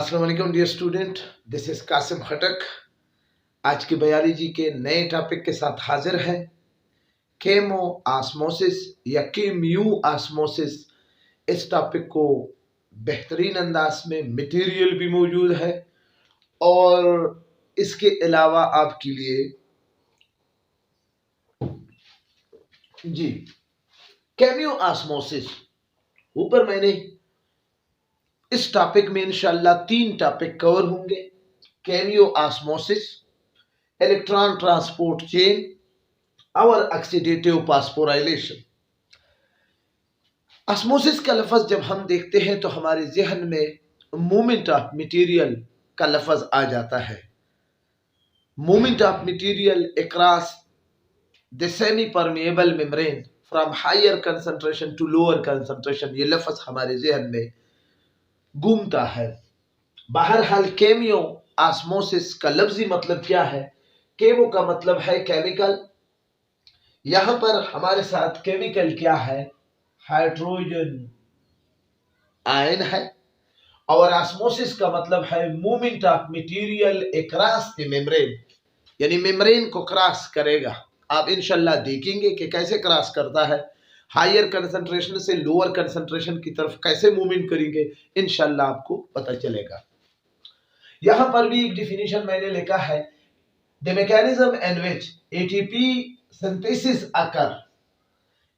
अस्सलाम वालेकुम dear student, this is Qasim Khattak. आज की बायोलॉजी के नए टॉपिक के साथ हाजिर है। केमो आस्मोसिस या केम्यू आस्मोसिस, इस टॉपिक को बेहतरीन अंदाज में मटेरियल भी मौजूद है और इसके अलावा आपके लिए जी केम्यू आस्मोसिस ऊपर मैंने इस टॉपिक में इंशाल्लाह 3 टॉपिक कवर होंगे। Cameo osmosis, electron transport chain और ऑक्सीडेटिव फास्फोराइलेशन। ऑस्मोसिस का लफ्ज जब हम देखते हैं तो हमारे जहन में मूवमेंट ऑफ मटेरियल का लफ्ज आ जाता है। Movement of material across the semi permeable membrane from higher concentration to lower concentration, ये लफ्ज हमारे जहन में घूमता है। बहरहाल केमियो ऑस्मोसिस का लफ्जी मतलब क्या है? केमो का मतलब है केमिकल। यहां पर हमारे साथ केमिकल क्या है? हाइड्रोजन आयन है। और ऑस्मोसिस का मतलब है movement of material across the membrane, यानी मेम्ब्रेन को क्रॉस करेगा। आप इंशाल्लाह देखेंगे कि कैसे क्रॉस करता है, हायर कंसंट्रेशन से लोअर कंसंट्रेशन की तरफ कैसे मूवमेंट करेंगे, इंशाल्लाह आपको पता चलेगा। यहां पर भी एक डिफिनीशन मैंने लिखा है, the mechanism in which ATP synthesis occur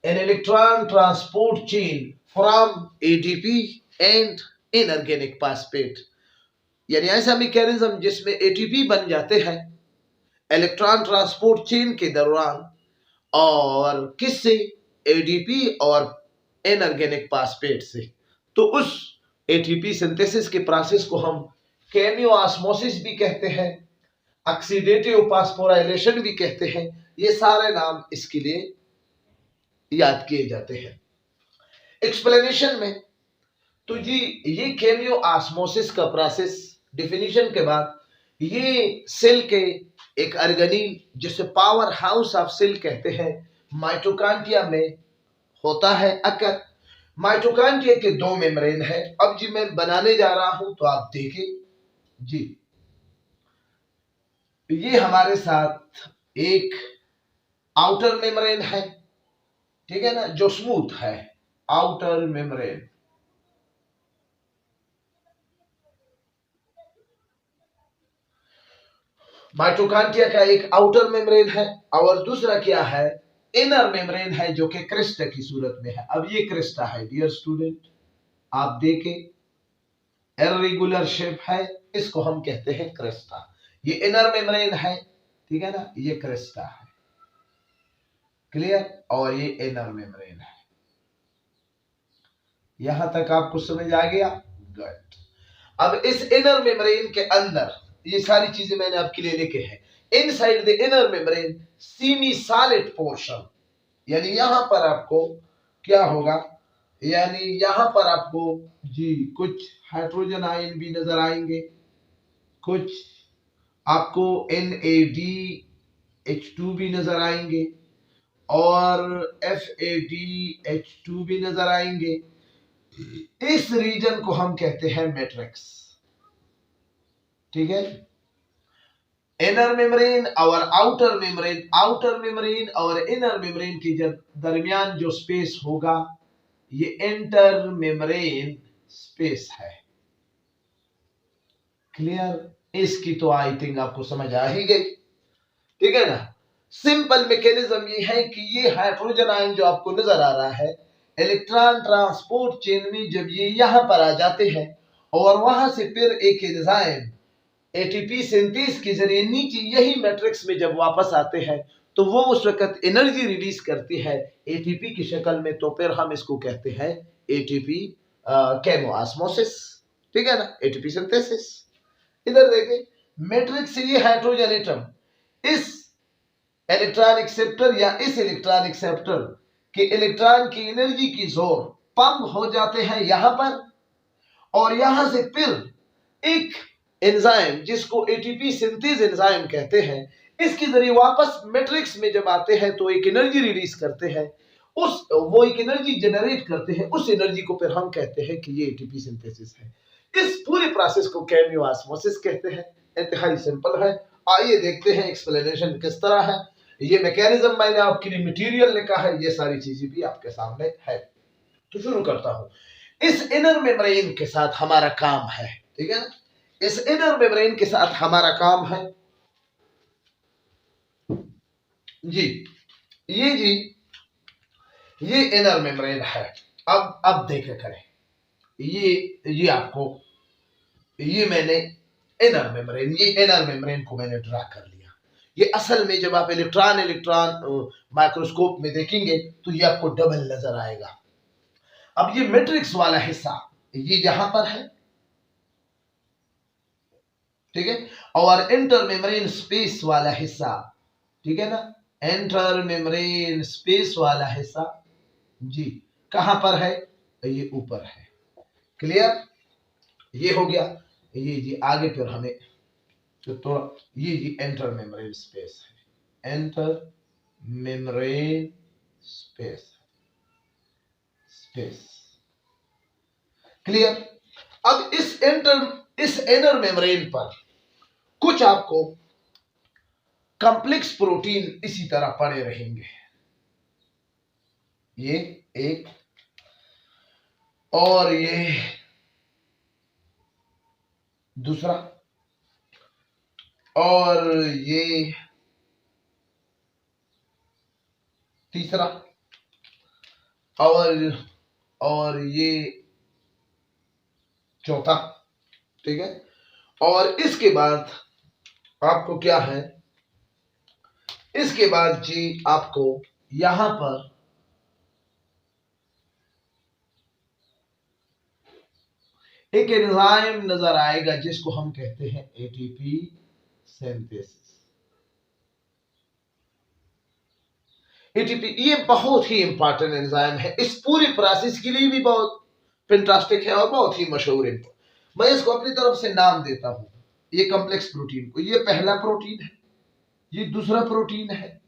an electron transport chain from ATP and inorganic phosphate, यानी ऐसा मैकेनिज्म जिसमें एटीपी बन जाते हैं इलेक्ट्रॉन ट्रांसपोर्ट चेन के दौरान, और किससे? एडीपी और इनऑर्गेनिक फॉस्फेट से। तो उस एटीपी सिंथेसिस के प्रोसेस को हम केमियो ऑस्मोसिस भी कहते हैं, ऑक्सीडेटिव फास्फोराइलेशन भी कहते हैं। ये सारे नाम इसके लिए याद किए जाते हैं। एक्सप्लेनेशन में तो जी ये केमियो ऑस्मोसिस का प्रोसेस डिफिनीशन के बाद, ये सेल के एक ऑर्गेनील जिसे पावर हाउस ऑफ सेल कहते हैं, माइटोकॉन्ड्रिया में होता है। अगर माइटोकॉन्ड्रिया के 2 मेम्ब्रेन है। अब जी मैं बनाने जा रहा हूं तो आप देखें जी, ये हमारे साथ एक आउटर मेम्ब्रेन है, ठीक है ना, जो स्मूथ है, आउटर मेम्ब्रेन। माइटोकॉन्ड्रिया का एक आउटर मेम्ब्रेन है और दूसरा क्या है? इनर मेम्ब्रेन है, जो कि क्रिस्टा की सूरत में है। अब ये क्रिस्टा है डियर स्टूडेंट, आप देखें इरेगुलर शेप है, इसको हम कहते हैं क्रिस्टा। ये इनर मेम्ब्रेन है, ठीक है ना, ये क्रिस्टा है, क्लियर। और ये इनर मेम्ब्रेन है। यहां तक आपको समझ आ गया? गुड। अब इस इनर मेम्ब्रेन के अंदर ये सारी चीजें मैंने आपके लिए लिखे हैं। Inside the inner membrane semi solid portion, यानी यहां पर आपको क्या होगा, यानी यहां पर आपको जी कुछ हाइड्रोजन आयन भी नजर आएंगे, कुछ आपको NADH2 भी नजर आएंगे और FADH2 भी नजर आएंगे। इस रीजन को हम कहते हैं मैट्रिक्स, ठीक है। इनर मेम्ब्रेन और आउटर मेम्ब्रेन, आउटर मेम्ब्रेन और इनर मेम्ब्रेन के दरमियान जो स्पेस होगा, ये इंटर मेम्ब्रेन स्पेस है, क्लियर। इसकी तो आई थिंक आपको समझ आ ही गई, ठीक है ना। सिंपल मैकेनिज्म ये है कि ये हाइड्रोजन आयन जो आपको नजर आ रहा है, इलेक्ट्रॉन ट्रांसपोर्ट चेन में जब ये यहां पर आ जाते हैं और वहां से फिर एक एंजाइम एटीपी सिंथेसिस के जरिए नीचे यही मैट्रिक्स में जब वापस आते हैं, तो वो उस वक्त एनर्जी रिलीज करती है एटीपी की शक्ल में। तो फिर हम इसको कहते हैं एटीपी केमो ऑस्मोसिस, ठीक है ना, एटीपी सिंथेसिस। इधर देखें, मैट्रिक्स से ये हाइड्रोजन एटम इस इलेक्ट्रॉन एक्सेप्टर या इस इलेक्ट्रॉन एक्सेप्टर के इलेक्ट्रॉन की एनर्जी की जोर पंप हो जाते हैं यहां पर, और यहां से फिर एक एंजाइम जिसको एटीपी सिंथेज एंजाइम कहते हैं, इसके जरिए वापस मैट्रिक्स में जब आते हैं तो एक एनर्जी रिलीज करते हैं, वो एक एनर्जी जनरेट करते हैं। उस एनर्जी को फिर हम कहते हैं कि ये एटीपी सिंथेसिस है। इस पूरे प्रोसेस को केमियोऑस्मोसिस कहते हैं। इंतहाई सिंपल है। आइए देखते हैं एक्सप्लेनेशन किस तरह है। ये मैकेनिज्म मैंने आपके लिए मटेरियल लिखा है, ये सारी चीजें भी आपके सामने है। तो शुरू करता हूं। इस इनर मेम्ब्रेन के साथ हमारा काम है, ठीक है ना। इस इनर मेम्ब्रेन के साथ हमारा काम है जी, ये इनर मेम्ब्रेन है। अब देखे करें, ये आपको, ये मैंने इनर मेम्ब्रेन को मैंने ड्रा कर लिया। ये असल में जब आप इलेक्ट्रॉन माइक्रोस्कोप में देखेंगे तो ये आपको डबल नजर आएगा। अब ये मैट्रिक्स वाला हिस्सा ये यहां पर है, ठीक है, और इंटर मेम्ब्रेन स्पेस वाला हिस्सा, ठीक है ना, इंटर मेम्ब्रेन स्पेस वाला हिस्सा जी कहां पर है, ये ऊपर है। क्लियर, ये हो गया। ये जी आगे फिर हमें तो थोड़ा, ये जी एंटर मेम्ब्रेन स्पेस है, एंटर मेम्ब्रेन स्पेस। क्लियर। अब इस इनर मेम्ब्रेन पर कुछ आपको कॉम्प्लेक्स प्रोटीन इसी तरह पड़े रहेंगे। ये एक, और ये दूसरा, और ये तीसरा, और ये चौथा, ठीक है। और इसके बाद आपको क्या है, इसके बाद जी आपको यहां पर एक एंजाइम नजर आएगा जिसको हम कहते हैं एटीपी सिंथेसिस। एटीपी ये बहुत ही इंपॉर्टेंट एंजाइम है, इस पूरी प्रोसेस के लिए भी बहुत फैंटास्टिक है और बहुत ही मशहूर है। मैं इसको अपनी तरफ से नाम देता हूं, ये कॉम्प्लेक्स प्रोटीन को, ये पहला प्रोटीन है, ये दूसरा प्रोटीन है,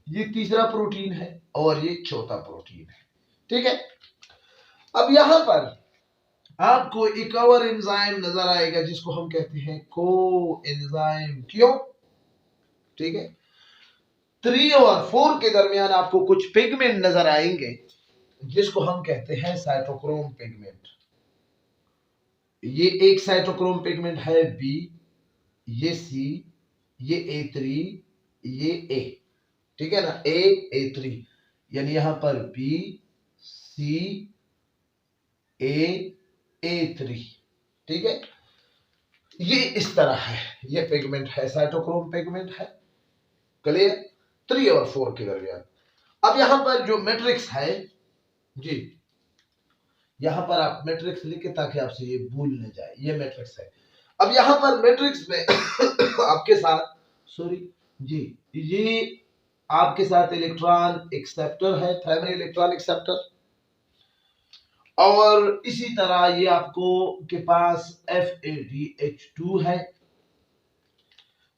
ये तीसरा प्रोटीन है, और ये चौथा प्रोटीन है, ठीक है। अब यहां पर आपको एक और एंजाइम नजर आएगा जिसको हम कहते हैं को एंजाइम। क्यों, ठीक है। 3 और 4 के दरमियान आपको कुछ पिगमेंट नजर आएंगे जिसको हम कहते हैं साइटोक्रोम पिगमेंट। ये एक साइटोक्रोम पिगमेंट है बी, ये सी, ये A3, ये ए, ठीक है ना, A3, यानी यहां पर बी सी A3, ठीक है। ये इस तरह है, ये पिगमेंट है, साइटोक्रोम पिगमेंट है। क्लियर, 3 और 4 के दरमियान। अब यहां पर जो मैट्रिक्स है जी, यहां पर आप मैट्रिक्स लिखे ताकि आपसे ये भूल न जाए, ये मैट्रिक्स है। अब यहां पर मैट्रिक्स में आपके साथ, सॉरी जी, ये आपके साथ इलेक्ट्रॉन एक्सेप्टर है, प्राइमरी इलेक्ट्रॉन एक्सेप्टर, और इसी तरह ये आपको के पास FADH2 है,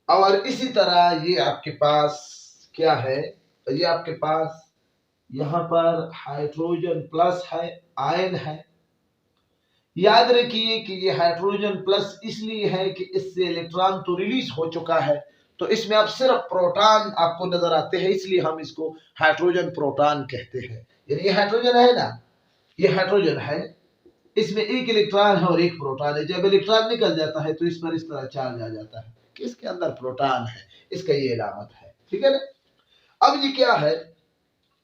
और इसी तरह ये आपके पास क्या है, ये आपके पास यहां पर हाइड्रोजन प्लस है, आयन है। याद रखिए कि ये हाइड्रोजन प्लस इसलिए है कि इससे इलेक्ट्रॉन तो रिलीज हो चुका है, तो इसमें अब सिर्फ प्रोटॉन आपको नजर आते हैं, इसलिए हम इसको हाइड्रोजन प्रोटॉन कहते हैं। यानी ये हाइड्रोजन है ना, ये हाइड्रोजन है, इसमें एक इलेक्ट्रॉन है और एक प्रोटॉन है। जब इलेक्ट्रॉन निकल जाता है तो इस पर इस तरह चार्ज आ जाता है कि इसके अंदर प्रोटॉन है, इसका ये अलामत है, ठीक है ना। अब ये क्या है,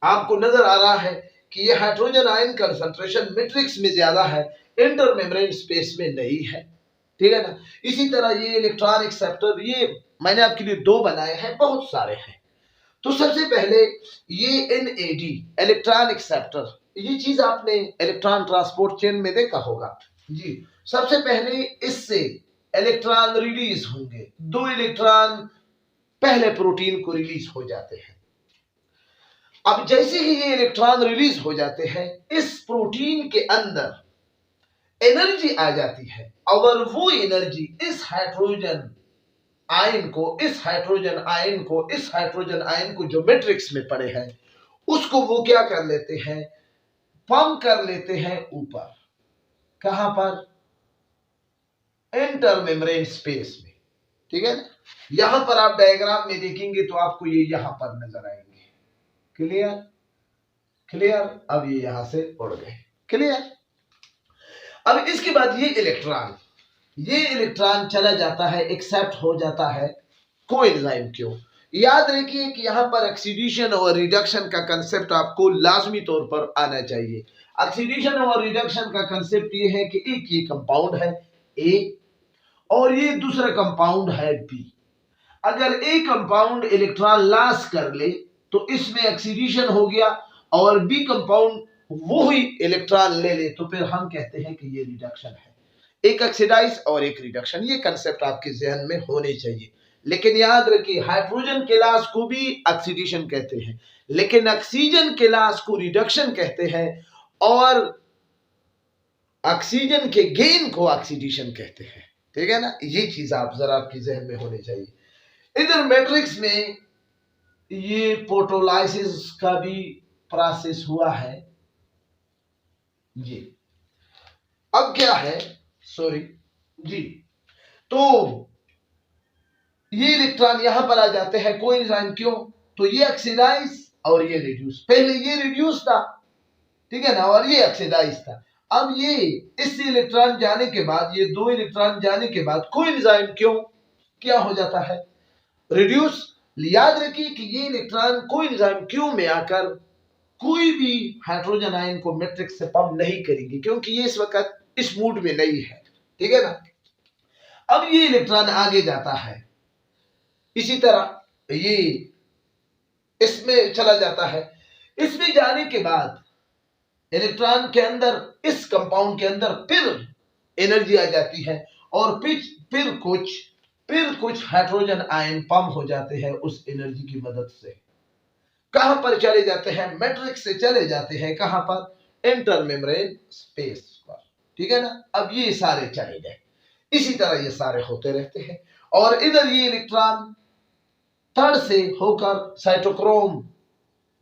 आपको नजर आ रहा है कि ये हाइड्रोजन आयन कंसंट्रेशन मैट्रिक्स में ज्यादा है, इंटर मेम्ब्रेन स्पेस में नहीं है, ठीक है ना। इसी तरह ये इलेक्ट्रॉन एक्सेप्टर, ये मैंने आपके लिए 2 बनाए हैं, बहुत सारे हैं। तो सबसे पहले ये NAD इलेक्ट्रॉन एक्सेप्टर, ये चीज आपने इलेक्ट्रॉन ट्रांसपोर्ट चेन में देखा होगा जी। सबसे पहले इससे इलेक्ट्रॉन रिलीज होंगे, 2 इलेक्ट्रॉन पहले प्रोटीन को रिलीज हो जाते हैं। अब जैसे ही ये इलेक्ट्रॉन रिलीज हो जाते हैं, इस प्रोटीन के अंदर एनर्जी आ जाती है, और वो एनर्जी इस हाइड्रोजन आयन को जो मैट्रिक्स में पड़े हैं उसको वो क्या कर लेते हैं, पंप कर लेते हैं ऊपर। कहां पर, इंटर मेम्ब्रेन स्पेस में, ठीक है ना। यहां पर आप डायग्राम में देखेंगे तो आपको ये यहां पर नजर आएंगे। Clear clear. अब ये यहां से उड़ गए। क्लियर। अब इसके बाद ये इलेक्ट्रॉन चला जाता है, एक्सेप्ट हो जाता है कोएंजाइम क्यों। याद रखिए कि यहां पर ऑक्सीडेशन और रिडक्शन का कंसेप्ट आपको लाजमी तौर पर आना चाहिए। ऑक्सीडेशन और रिडक्शन का कंसेप्ट ये है कि एक ये कंपाउंड है ए और ये दूसरा कंपाउंड है बी। अगर ए कंपाउंड इलेक्ट्रॉन लॉस कर ले तो इसमें ऑक्सीडेशन हो गया और बी कंपाउंड वो ही इलेक्ट्रॉन ले ले तो फिर हम कहते हैं कि ये रिडक्शन है। एक ऑक्सीडाइज और एक रिडक्शन, ये कंसेप्ट आपके जहन में होने चाहिए। लेकिन याद रखिए हाइड्रोजन के लॉस को भी ऑक्सीडेशन कहते हैं, लेकिन ऑक्सीजन के लॉस को रिडक्शन कहते हैं और ऑक्सीजन के गेन को ऑक्सीडेशन कहते हैं। ठीक है ना। ये चीज आप जरा आपके जहन में होनी चाहिए। इधर मैट्रिक्स में ये फोटोलाइसिस का भी प्रोसेस हुआ है। जी अब क्या है, सॉरी जी, तो ये इलेक्ट्रॉन यहां पर आ जाते हैं कोएंजाइम क्यों, तो ये ऑक्सीडाइज और ये रिड्यूस। पहले ये रिड्यूस था, ठीक है ना, और ये ऑक्सीडाइज था। अब ये इससे इलेक्ट्रॉन जाने के बाद, ये दो इलेक्ट्रॉन जाने के बाद कोएंजाइम क्यों क्या हो जाता है, रिड्यूस। याद रखिए कि ये इलेक्ट्रॉन कोएंजाइम क्यों में आकर कोई भी हाइड्रोजन आयन को मैट्रिक्स से पंप नहीं करेंगे क्योंकि ये इस वक्त इस मूड में नहीं है। ठीक है ना। अब ये इलेक्ट्रॉन आगे जाता है, इसी तरह ये इसमें चला जाता है। इसमें जाने के बाद इलेक्ट्रॉन के अंदर, इस कंपाउंड के अंदर फिर एनर्जी आ जाती है और फिर कुछ हाइड्रोजन आयन पंप हो जाते हैं उस एनर्जी की मदद से। कहां पर चले जाते हैं, मैट्रिक्स से चले जाते हैं कहां पर, इंटर मेम्ब्रेन स्पेस पर। ठीक है ना। अब ये सारे चले गए, इसी तरह ये सारे होते रहते हैं। और इधर ये इलेक्ट्रॉन थर्ड से होकर साइटोक्रोम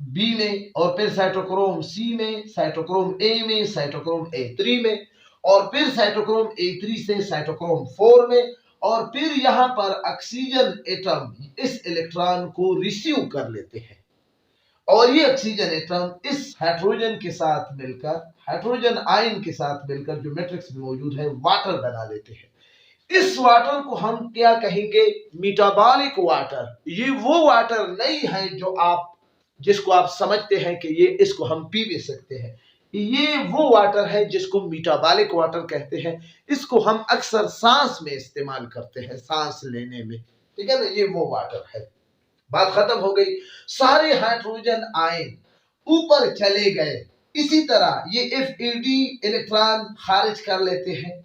बी में और फिर साइटोक्रोम सी में, साइटोक्रोम ए में, साइटोक्रोम ए3 में और फिर साइटोक्रोम ए3 से साइटोक्रोम 4 में और फिर यहां पर ऑक्सीजन एटम इस इलेक्ट्रॉन को रिसीव कर लेते हैं और ये ऑक्सीजन एटम इस हाइड्रोजन के साथ मिलकर, हाइड्रोजन आयन के साथ मिलकर जो मैट्रिक्स में मौजूद है वाटर बना लेते हैं। इस वाटर को हम क्या कहेंगे, मेटाबॉलिक वाटर। ये वो वाटर नहीं है जिसको आप समझते हैं कि ये इसको हम पी भी सकते हैं। ये वो वाटर है जिसको मेटाबॉलिक वाटर कहते हैं। इसको हम अक्सर सांस में इस्तेमाल करते हैं, सांस लेने में। ठीक है ना। ये वो वाटर है। बात खत्म हो गई। सारे हाइड्रोजन आयन ऊपर चले गए। इसी तरह ये Fed इलेक्ट्रॉन खारिज कर लेते हैं,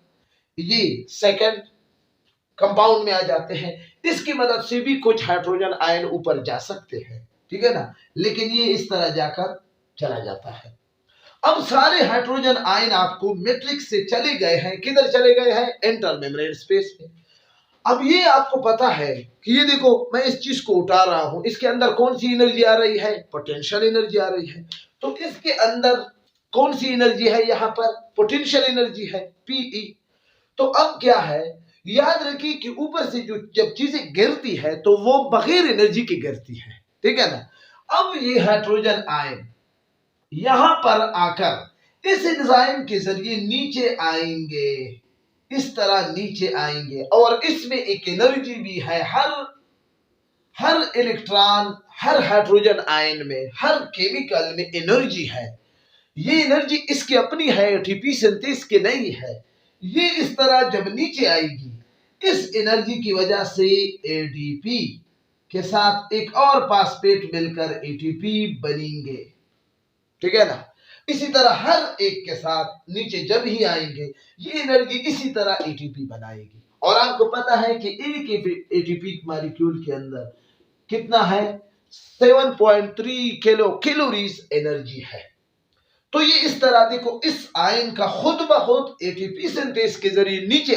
ये सेकंड कंपाउंड में आ जाते हैं। इसकी मदद से भी कुछ हाइड्रोजन आयन ऊपर जा सकते हैं। ठीक है ना। लेकिन ये इस तरह जाकर चला जाता है। अब सारे हाइड्रोजन आयन आपको मैट्रिक्स से चले गए हैं, किधर चले गए हैं, इंटर मेम्ब्रेन स्पेस में। अब ये आपको पता है कि ये देखो मैं इस चीज को उठा रहा हूं, इसके अंदर कौन सी एनर्जी आ रही है, पोटेंशियल एनर्जी आ रही है। तो इसके अंदर कौन सी एनर्जी है, यहां पर पोटेंशियल एनर्जी है Pe। तो अब क्या है, याद रखिए कि ऊपर से जब चीजें गिरती है तो वो बगैर एनर्जी के गिरती है। ठीक है ना। अब ये हाइड्रोजन आयन यहां पर आकर इस एंजाइम के जरिए नीचे आएंगे, इस तरह नीचे आएंगे और इसमें एक एनर्जी भी है। हर इलेक्ट्रॉन, हर हाइड्रोजन आयन में, हर केमिकल में एनर्जी है। ये एनर्जी इसकी अपनी है, एटीपी सिंथेसिस की नहीं है। ये इस तरह जब नीचे आएगी, इस एनर्जी की वजह से एडीपी के साथ एक और फास्फेट मिलकर एटीपी बनेंगे। ठीक है ना। इसी तरह हर एक के साथ नीचे जब ही आएंगे ये एनर्जी इसी तरह एटीपी बनाएगी। और आपको पता है कि एक एटीपी मॉलिक्यूल के अंदर कितना है, 7.3 कैलोरीज एनर्जी है। तो ये इस तरह देखो, इस आयन का खुद ब खुद एटीपी सिंथेसिस के जरिए नीचे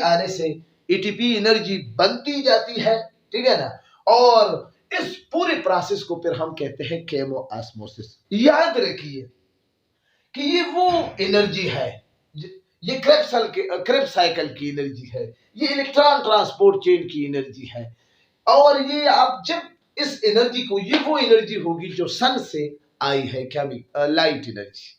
आने से एटीपी एनर्जी बनती जाती है। ठीक है ना। और इस पूरे प्रोसेस को फिर हम कहते हैं केमोऑस्मोसिस। याद रखिए कि ये वो एनर्जी है, ये क्रेब्स साइकिल की एनर्जी है, ये इलेक्ट्रॉन ट्रांसपोर्ट चेन की एनर्जी है। और ये आप जब इस एनर्जी को, ये वो एनर्जी होगी जो सन से आई है, क्या भी लाइट एनर्जी,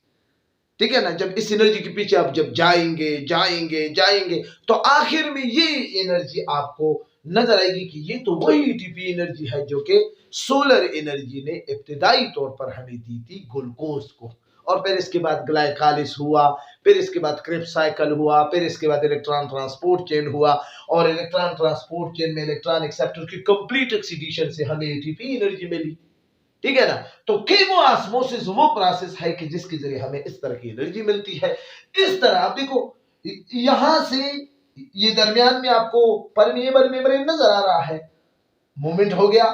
ठीक है ना। जब इस एनर्जी के पीछे आप जब जाएंगे जाएंगे जाएंगे तो आखिर में ये एनर्जी आपको नजर आएगी कि ये तो वही एटीपी एनर्जी है जो कि सोलर एनर्जी ने इब्तिदाई तौर पर हमें दी थी ग्लूकोज को। और फिर इसके बाद ग्लाइकालिस हुआ, फिर इसके बाद क्रेब्स साइकिल हुआ, फिर इसके बाद इलेक्ट्रॉन ट्रांसपोर्ट चेन हुआ, और इलेक्ट्रॉन ट्रांसपोर्ट चेन में इलेक्ट्रॉन एक्सेप्टर की कंप्लीट ऑक्सीडेशन से हमें एटीपी एनर्जी मिली, ठीक है ना। तो केमोऑस्मोसिस वो प्रोसेस है कि जिसके जरिए हमें इस तरह की एनर्जी मिलती है। इस तरह आप देखो, यहां से ये दरमियान में आपको परमिएबल मेम्ब्रेन नजर आ रहा है, मूवमेंट हो गया।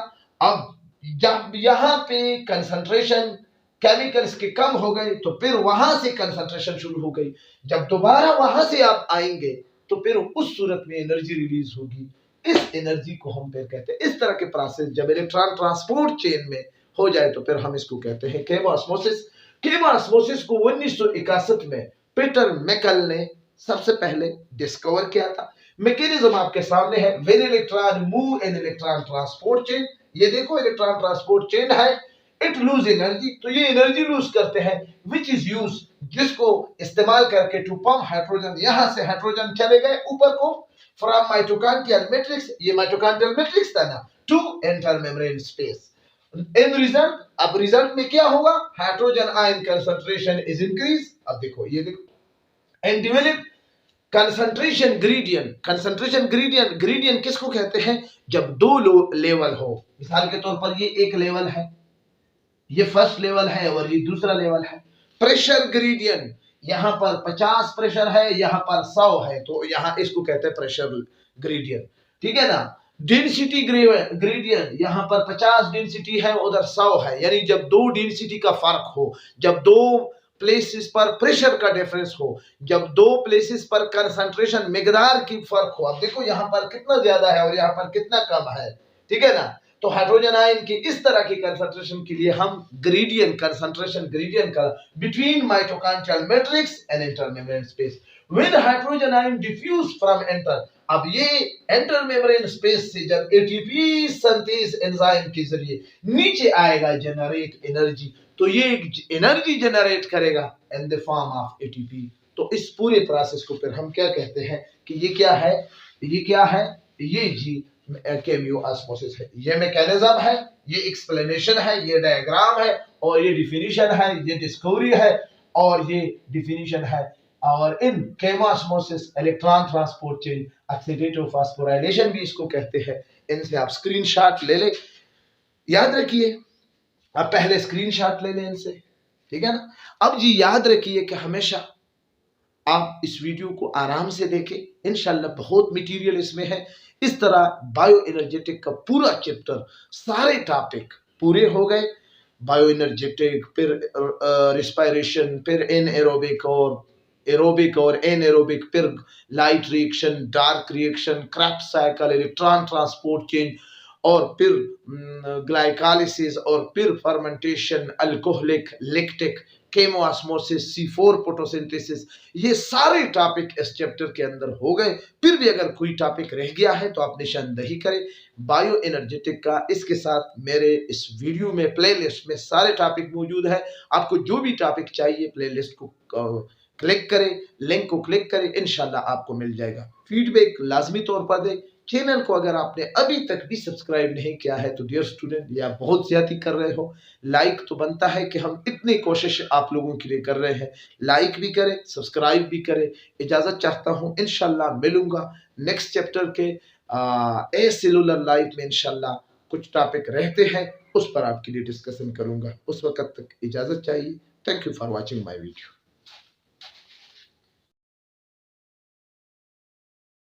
अब जब यहां पे कंसंट्रेशन केमिकल्स के कम हो गए तो फिर वहां से कंसंट्रेशन शुरू हो गई। जब दोबारा वहां से आप आएंगे तो फिर उस सूरत में एनर्जी रिलीज होगी। इस एनर्जी को हम फिर कहते हैं, इस तरह के प्रोसेस जब इलेक्ट्रॉन ट्रांसपोर्ट चेन में हो जाए तो फिर हम इसको कहते हैं केमोऑस्मोसिस। केमोऑस्मोसिस को 1961 में पीटर मैकल ने सबसे पहले डिस्कवर किया था। मैकेनिज्म आपके सामने है। When electron move in electron transport chain, ये देखो इलेक्ट्रॉन ट्रांसपोर्ट चेन है, इट लूज एनर्जी, तो ये एनर्जी लूज करते हैं, विच इज यूज, जिसको इस्तेमाल करके टू पंप हाइड्रोजन, यहां से हाइड्रोजन चले गए ऊपर को फ्रॉम माइटोकॉन्ड्रियल मैट्रिक्स, ये माइटोकॉन्ड्रियल मैट्रिक्स था ना, to inter membrane space. In result, अब रिजल्ट में क्या होगा, hydrogen ion concentration is increase. अब देखो, ये देखो, and develop concentration gradient. Concentration gradient, gradient किसको कहते हैं, जब दो लेवल हो। मिसाल के तौर पर ये एक लेवल है, ये फर्स्ट लेवल है और ये दूसरा लेवल है। प्रेशर ग्रेडियंट, यहां पर 50 प्रेशर है, यहां पर 100 है, तो यहां इसको कहते हैं प्रेशर ग्रेडियंट, ठीक है ना। डेंसिटी ग्रेडियंट, यहां पर 50 डेंसिटी है, उधर 100 है, यानी जब दो डेंसिटी का फर्क हो, जब दो प्लेसेस पर प्रेशर का डिफरेंस हो, जब दो प्लेसेस पर कंसंट्रेशन मिकदार की फर्क हो। अब देखो यहां पर कितना ज्यादा है और यहां पर कितना कम है, ठीक है ना। तो हाइड्रोजन आयन की इस तरह की कंसंट्रेशन के लिए हम ग्रेडियंट, कंसंट्रेशन ग्रेडियंट का between mitochondrial matrix and inter membrane space, when hydrogen ion diffuse from inter. अब ये एंटर मेम्ब्रेन स्पेस से जब एटीपी सिंथेज एंजाइम के जरिए नीचे आएगा, जनरेट एनर्जी, तो ये एनर्जी जनरेट करेगा in the form of ATP. तो इस पूरे प्रोसेस को फिर हम क्या कहते हैं कि ये क्या है, ये क्या है, ये जी केमियोऑस्मोसिस है। ये मैकेनिज्म है, ये एक्सप्लेनेशन है, ये डायग्राम है, और ये डिफिनीशन है, ये डिस्कवरी है, और ये डिफिनीशन है। और इन chemiosmosis, electron transport chain, oxidative phosphorylation भी इसको कहते हैं। इनसे आप स्क्रीनशॉट ले ले, याद रखिए, आप पहले स्क्रीनशॉट ले लें इनसे, ठीक है ना। अब जी याद रखिए कि हमेशा आप इस वीडियो को आराम से देखें, इंशाल्लाह बहुत मटेरियल इसमें है। इस तरह बायो एनर्जेटिक का पूरा चैप्टर, सारे टॉपिक पूरे हो गए। बायो एनर्जेटिक, फिर रिस्पायरेशन, फिर एनएरोबिक और एनएरोबिक, फिर light reaction, dark reaction, Krebs cycle, electron transport chain, और फिर ग्लाइकोलाइसिस, और फिर fermentation, alcoholic, lactic, chemiosmosis, C4 photosynthesis, ये सारे टॉपिक इस चैप्टर के अंदर हो गए। फिर भी अगर कोई टॉपिक रह गया है तो आप निशानदही करें बायो एनर्जेटिक का। इसके साथ मेरे इस वीडियो में प्लेलिस्ट में सारे टॉपिक मौजूद है। आपको जो भी टॉपिक चाहिए प्लेलिस्ट को क्लिक करें, लिंक को क्लिक करें, इंशाल्लाह आपको मिल जाएगा। फीडबैक लाजमी तौर पर दें। चैनल को अगर आपने अभी तक भी सब्सक्राइब नहीं किया है तो डियर स्टूडेंट, या बहुत ज्यादा कर रहे हो, लाइक तो बनता है कि हम इतनी कोशिश आप लोगों के लिए कर रहे हैं, लाइक भी करें, सब्सक्राइब भी करें। इजाजत चाहता हूं, इंशाल्लाह मिलूंगा नेक्स्ट चैप्टर के ए सेलुलर लाइफ में। इंशाल्लाह कुछ टॉपिक रहते हैं, उस पर आपके लिए डिस्कशन करूंगा। उस वक्त तक इजाजत चाहिए। Thank you for watching my video.